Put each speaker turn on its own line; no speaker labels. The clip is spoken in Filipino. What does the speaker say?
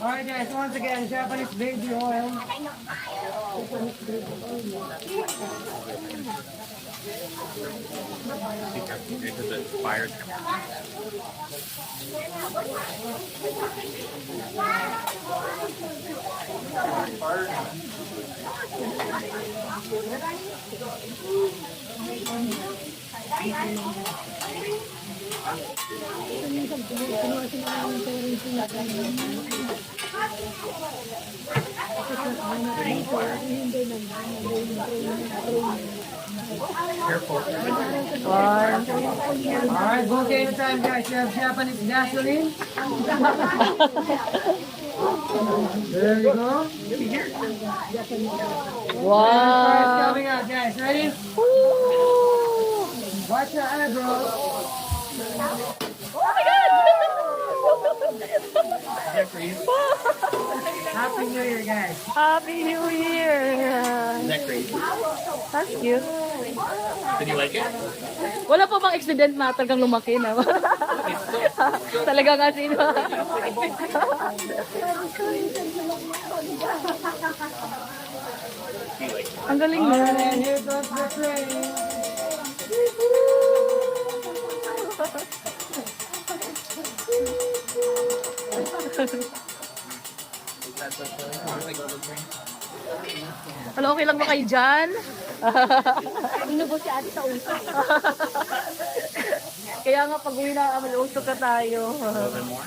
Alright guys, once again, Japanese baby oil.
Into the fire. Careful.
Alright, volcano time guys. You have Japanese gasoline. There you go. Fire's
Wow.
coming out guys. Ready? Watch your eyebrows.
Oh my God!
Happy New Year guys.
Happy New Year!
Is that crazy?
That's cute.
Did you like it?
Wala pa bang accident matter kang lumaki na? Talaga nga sino. Ang galing mo.
Alright, and here goes the train.
Ano, okay lang ba kayo dyan?
Inubo si ate sa uso.
Kaya nga pag uwi na kami, usok ka tayo.
A little bit more.